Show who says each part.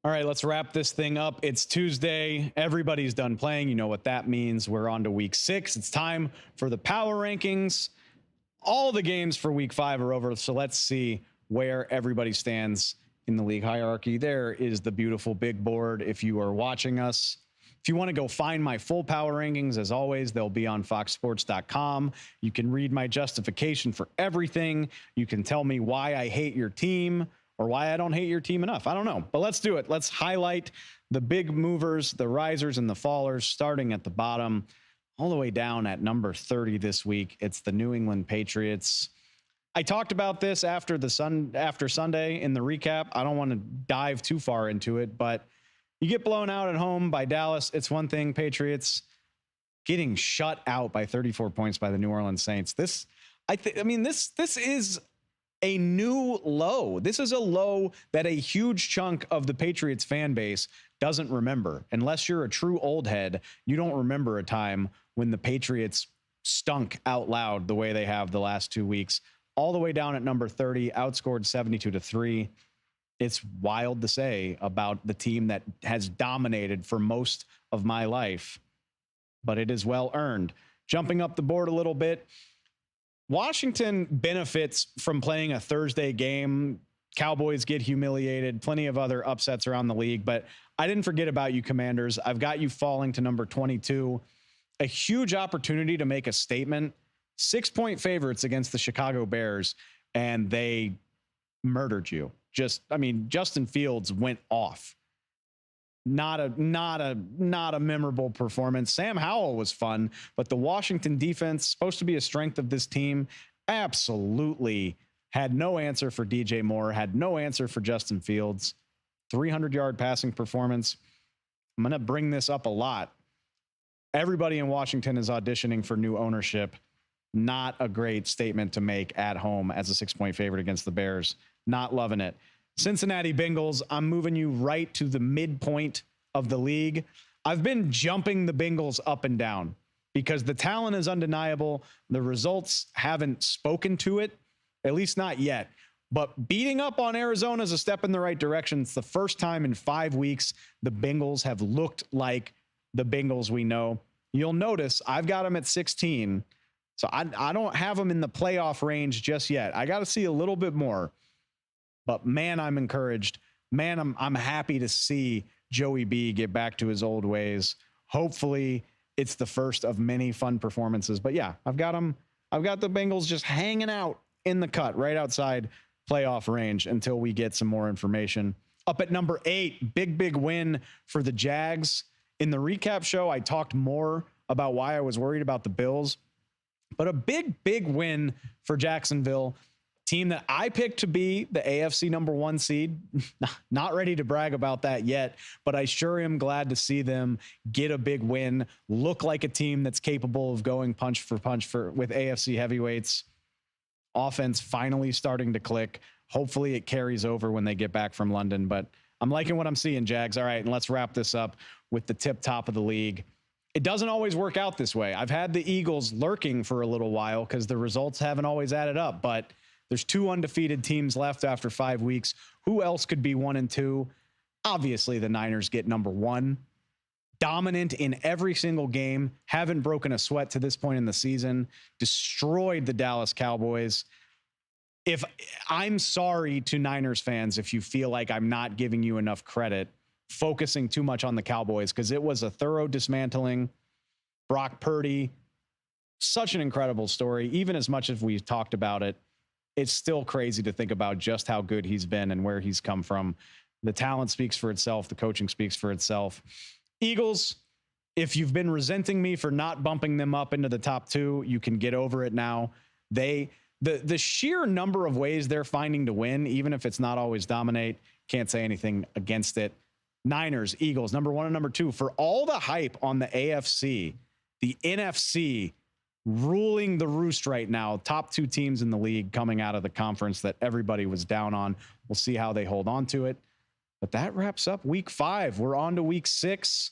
Speaker 1: All right, let's wrap this thing up. It's Tuesday. Everybody's done playing. You know what that means. We're on to week 6. It's time for the power rankings. All the games for week 5 are over. So let's see where everybody stands in the league hierarchy. There is the beautiful big board if you are watching us. If you want to go find my full power rankings, as always, they'll be on foxsports.com. You can read my justification for everything. You can tell me why I hate your team or why I don't hate your team enough. I don't know, but let's do it. Let's highlight the big movers, the risers and the fallers, starting at the bottom, all the way down at number 30 this week. It's the New England Patriots. I talked about this after Sunday in the recap. I don't want to dive too far into it, but you get blown out at home by Dallas. It's one thing. Patriots getting shut out by 34 points by the New Orleans Saints. This is a new low. This is a low that a huge chunk of the Patriots fan base doesn't remember. Unless you're a true old head, you don't remember a time when the Patriots stunk out loud the way they have the last 2 weeks. All the way down at number 30, outscored 72-3. It's wild to say about the team that has dominated for most of my life, but it is well earned. Jumping up the board a little bit, Washington benefits from playing a Thursday game. Cowboys get humiliated, plenty of other upsets around the league, but I didn't forget about you, Commanders. I've got you falling to number 22. A huge opportunity to make a statement. 6-point favorites against the Chicago Bears, and they murdered you. Justin Fields went off. Not a memorable performance. Sam Howell was fun, but the Washington defense, supposed to be a strength of this team, absolutely had no answer for DJ Moore, had no answer for Justin Fields. 300-yard passing performance. I'm going to bring this up a lot. Everybody in Washington is auditioning for new ownership. Not a great statement to make at home as a 6-point favorite against the Bears. Not loving it. Cincinnati Bengals, I'm moving you right to the midpoint of the league. I've been jumping the Bengals up and down because the talent is undeniable. The results haven't spoken to it, at least not yet. But beating up on Arizona is a step in the right direction. It's the first time in 5 weeks the Bengals have looked like the Bengals we know. You'll notice I've got them at 16. So I don't have them in the playoff range just yet. I got to see a little bit more. But man, I'm encouraged. Man, I'm happy to see Joey B get back to his old ways. Hopefully, it's the first of many fun performances. But yeah, I've got them. I've got the Bengals just hanging out in the cut, right outside playoff range until we get some more information. Up at number 8, big win for the Jags. In the recap show, I talked more about why I was worried about the Bills. But a big win for Jacksonville, team that I picked to be the AFC number 1 seed. Not ready to brag about that yet, but I sure am glad to see them get a big win, look like a team that's capable of going punch for punch with AFC heavyweights. Offense finally starting to click. Hopefully it carries over when they get back from London, but I'm liking what I'm seeing, Jags. All right, and let's wrap this up with the tip top of the league. It doesn't always work out this way. I've had the Eagles lurking for a little while because the results haven't always added up, but there's 2 undefeated teams left after 5 weeks. Who else could be 1 and 2? Obviously, the Niners get number 1. Dominant in every single game. Haven't broken a sweat to this point in the season. Destroyed the Dallas Cowboys. If I'm sorry to Niners fans if you feel like I'm not giving you enough credit, focusing too much on the Cowboys, because it was a thorough dismantling. Brock Purdy, such an incredible story. Even as much as we've talked about it, it's still crazy to think about just how good he's been and where he's come from. The talent speaks for itself. The coaching speaks for itself. Eagles, if you've been resenting me for not bumping them up into the top 2, you can get over it now. The sheer number of ways they're finding to win, even if it's not always dominate, can't say anything against it. Niners, Eagles, number 1 and number 2. For all the hype on the AFC, the NFC ruling the roost right now. Top 2 teams in the league coming out of the conference that everybody was down on. We'll see how they hold on to it. But that wraps up week 5. We're on to week 6.